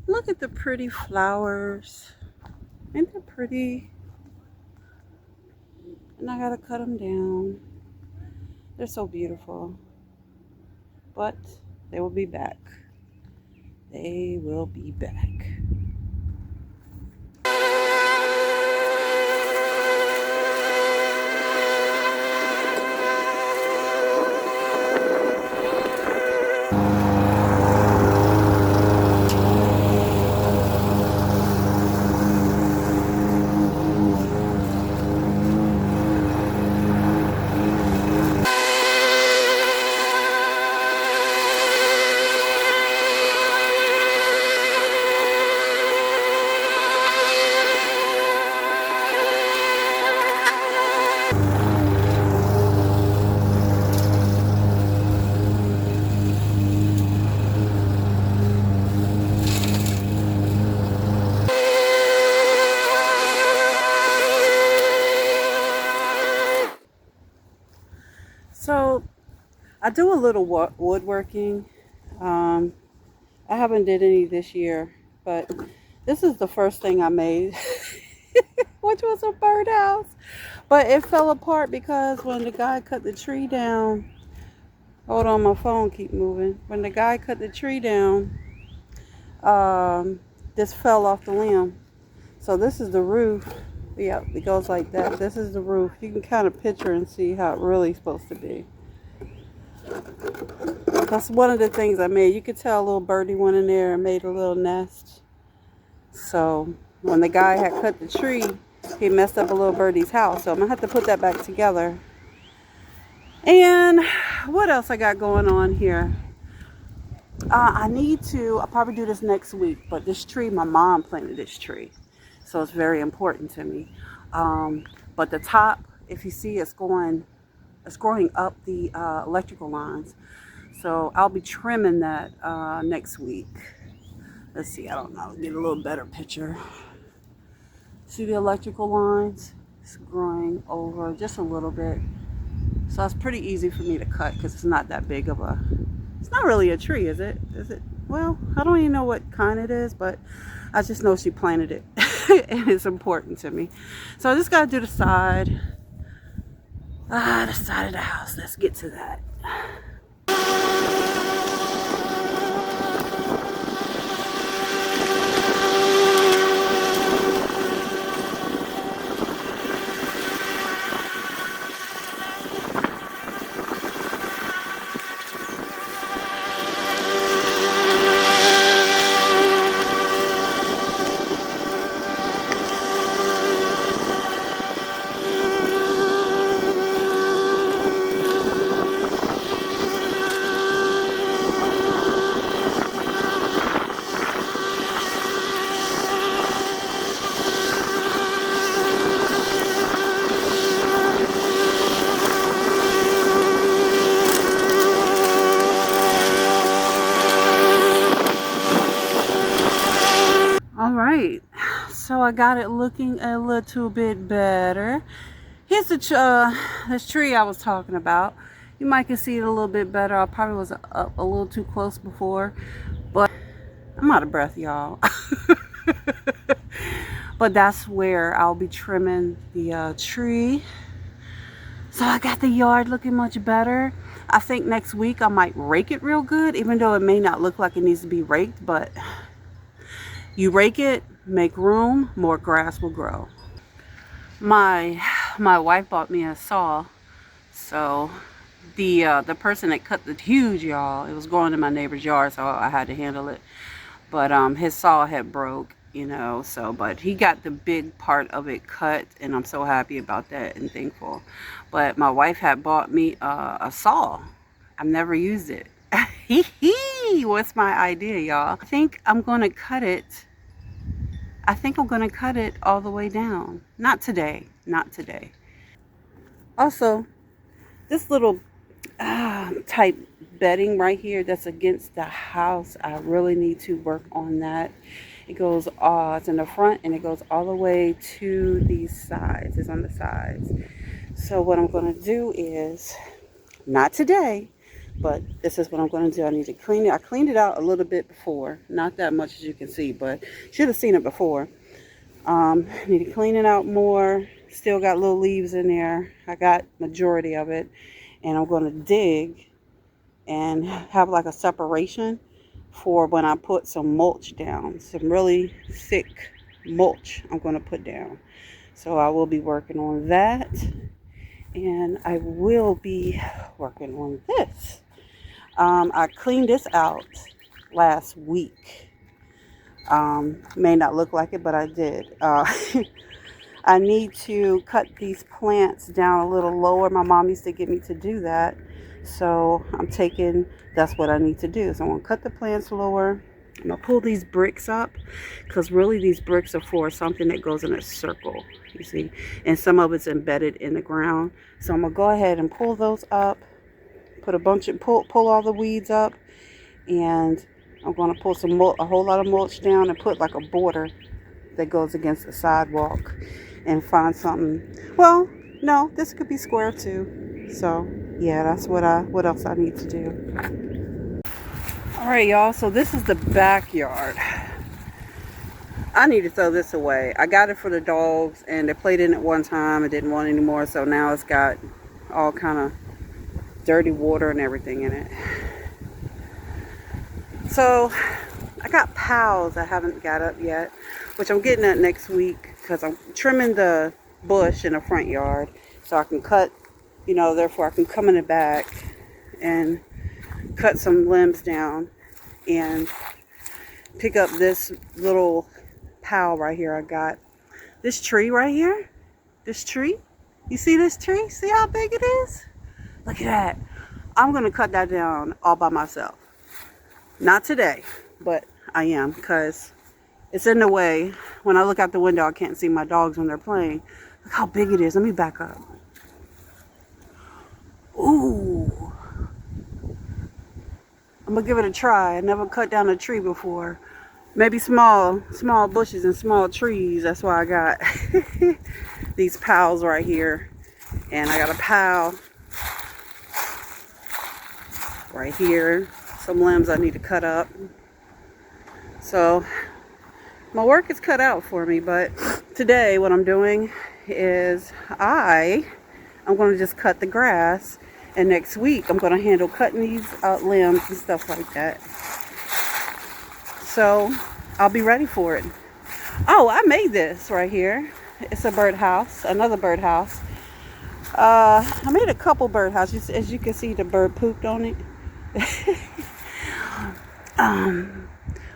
Look at the pretty flowers. Ain't they pretty? And I gotta cut them down. They're so beautiful. But they will be back. They will be back. So I do a little woodworking. Um, I haven't did any this year, but this is the first thing I made, which was a birdhouse. But it fell apart because when the guy cut the tree down, hold on, my phone keep moving. When the guy cut the tree down, this fell off the limb. So this is the roof. Yeah, it goes like that. This is the roof. You can kind of picture and see how it really is supposed to be. That's one of the things I made. You could tell a little birdie went in there and made a little nest. So when the guy had cut the tree, he messed up a little birdie's house. So I'm going to have to put that back together. And what else I got going on here? I'll probably do this next week. But this tree, my mom planted this tree. So it's very important to me. But the top, if you see, it's growing up the electrical lines. So I'll be trimming that next week. Let's see, I don't know, get a little better picture. See the electrical lines? It's growing over just a little bit. So it's pretty easy for me to cut because it's not that big of a, it's not really a tree, is it? Is it? Well, I don't even know what kind it is, but I just know she planted it and it's important to me. So I just got to do the side of the house. Let's get to that. All right, so I got it looking a little bit better. Here's the this tree I was talking about. You might can see it a little bit better. I probably was up a little too close before, but I'm out of breath, y'all. But that's where I'll be trimming the tree. So I got the yard looking much better. I think next week I might rake it real good, even though it may not look like it needs to be raked, but you rake it, make room, more grass will grow. My wife bought me a saw, so the person that cut the huge, y'all, it was going in my neighbor's yard, so I had to handle it. But his saw had broke, you know, so but he got the big part of it cut, and I'm so happy about that and thankful. But my wife had bought me a saw. I've never used it. What's my idea, y'all? I think I'm gonna cut it. I think I'm gonna cut it all the way down. Not today, not today. Also, this little type bedding right here that's against the house, I really need to work on that. It goes it's in the front and it goes all the way to these sides. It's on the sides. So what I'm going to do is, not today, but this is what I'm going to do. I need to clean it. I cleaned it out a little bit before, not that much as you can see, but should have seen it before. Need to clean it out more. Still got little leaves in there. I got majority of it, and I'm going to dig and have like a separation for when I put some mulch down, some really thick mulch I'm going to put down. So I will be working on that, and I will be working on this. I cleaned this out last week. May not look like it, but I did. I need to cut these plants down a little lower. My mom used to get me to do that. So that's what I need to do. So I'm going to cut the plants lower. I'm going to pull these bricks up, because really these bricks are for something that goes in a circle, you see. And some of it's embedded in the ground. So I'm going to go ahead and pull those up, put pull all the weeds up, and I'm going to pull a whole lot of mulch down and put like a border that goes against the sidewalk, and find something. Well, no, this could be square too. So yeah, that's what else I need to do. All right, y'all, so this is the backyard. I need to throw this away. I got it for the dogs, and they played in it one time and didn't want it anymore, so now it's got all kind of dirty water and everything in it. So I got pals I haven't got up yet, which I'm getting at next week, because I'm trimming the bush in the front yard so I can cut, therefore I can come in the back and cut some limbs down and pick up this little pal right here I got. This tree right here, this tree, you see this tree? See how big it is? Look at that. I'm going to cut that down all by myself. Not today, but I am, because it's in the way. When I look out the window, I can't see my dogs when they're playing. Look how big it is. Let me back up. Ooh. I'm going to give it a try. I never cut down a tree before. maybe small bushes and small trees. That's why I got these piles right here. And I got a pile right here. Some limbs I need to cut up. So my work is cut out for me, but today what I'm doing is I'm going to just cut the grass, and next week I'm going to handle cutting these limbs and stuff like that. So I'll be ready for it. Oh, I made this right here. It's a birdhouse, another birdhouse. I made a couple birdhouses. As you can see, the bird pooped on it.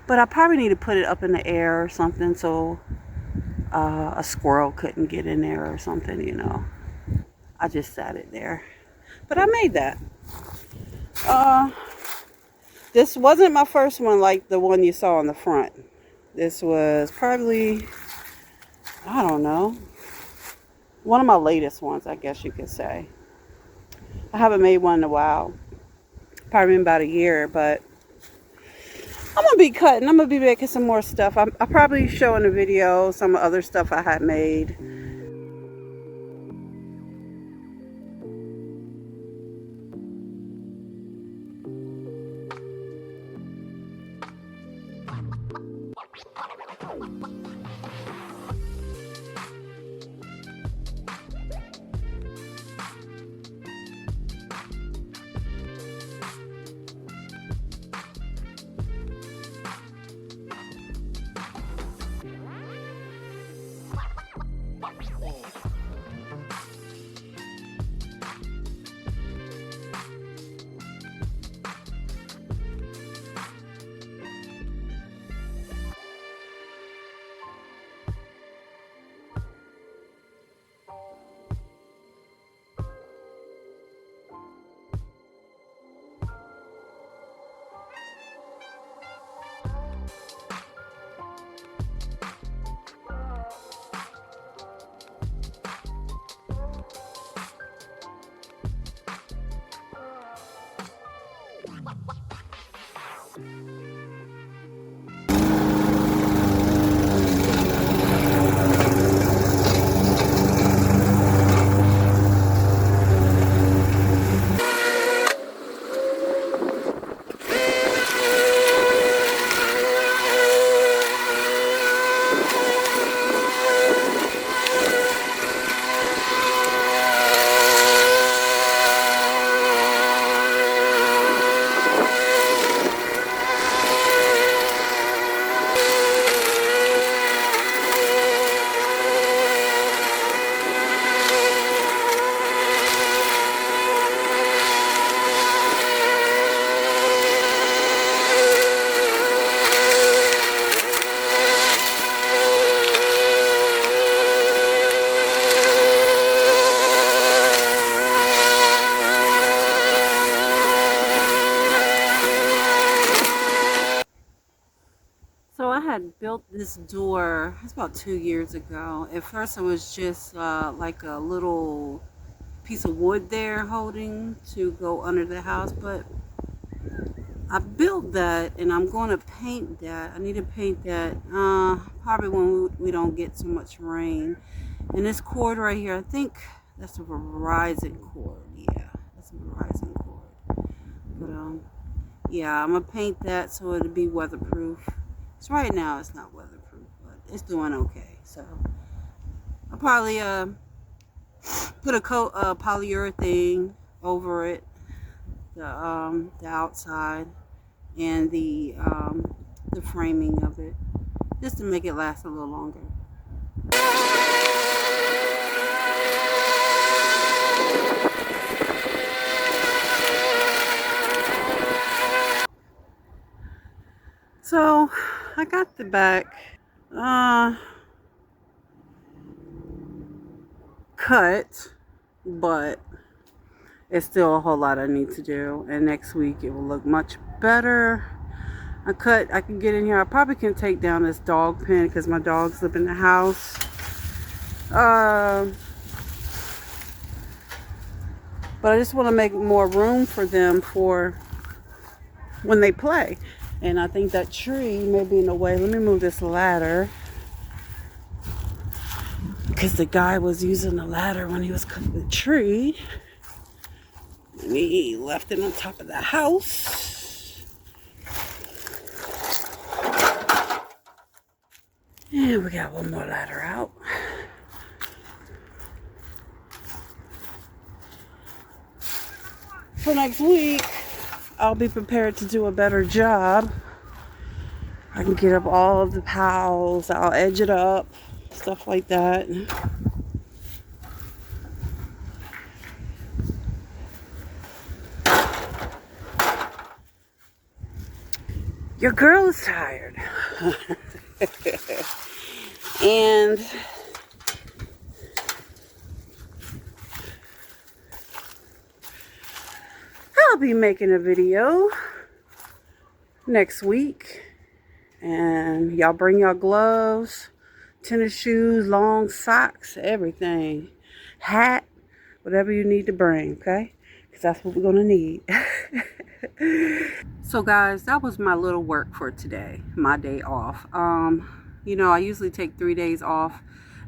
But I probably need to put it up in the air or something so a squirrel couldn't get in there or something, you know. I just sat it there. But I made that. This wasn't my first one like the one you saw on the front. This was probably, I don't know, one of my latest ones, I guess you could say. I haven't made one in a while. Probably been about a year, but I'm going to be cutting. I'm going to be making some more stuff. I'll probably show in a video some other stuff I had made. So I had built this door, it's about 2 years ago. At first it was just like a little piece of wood there holding to go under the house, but I built that and I'm going to paint that. I need to paint that probably when we don't get so much rain. And this cord right here, I think that's a Verizon cord. Yeah, that's a Verizon cord. But yeah, I'm going to paint that so it'll be weatherproof. So right now it's not weatherproof, but it's doing okay. So I'll probably put a coat of polyurethane over it, the outside and the framing of it, just to make it last a little longer. So I got the back cut, but it's still a whole lot I need to do, and next week it will look much better. I can get in here. I probably can take down this dog pen because my dogs live in the house. But I just want to make more room for them for when they play. And I think that tree may be in the way. Let me move this ladder. Because the guy was using the ladder when he was cutting the tree. And he left it on top of the house. And we got one more ladder out. For next week, I'll be prepared to do a better job. I can get up all of the piles. I'll edge it up. Stuff like that. Your girl is tired. And I'll be making a video next week. And y'all bring your gloves, tennis shoes, long socks, everything. Hat, whatever you need to bring, okay? Because that's what we're going to need. So guys, that was my little work for today, my day off. You know, I usually take 3 days off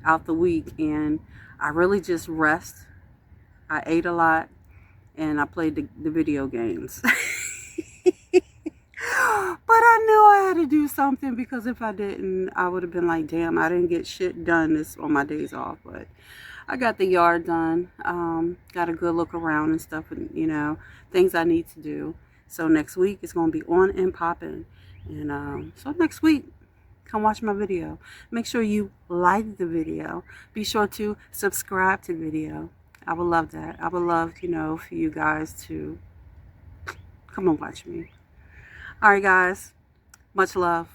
out the week, and I really just rest. I ate a lot, and I played the video games. But I knew I had to do something, because if I didn't, I would have been like, damn, I didn't get shit done this on my days off. But I got the yard done, got a good look around and stuff, and you know, things I need to do. So next week it's going to be on and popping. And so next week, come watch my video. Make sure you like the video. Be sure to subscribe to the video. I would love that. I would love, you know, for you guys to come and watch me. All right, guys. Much love.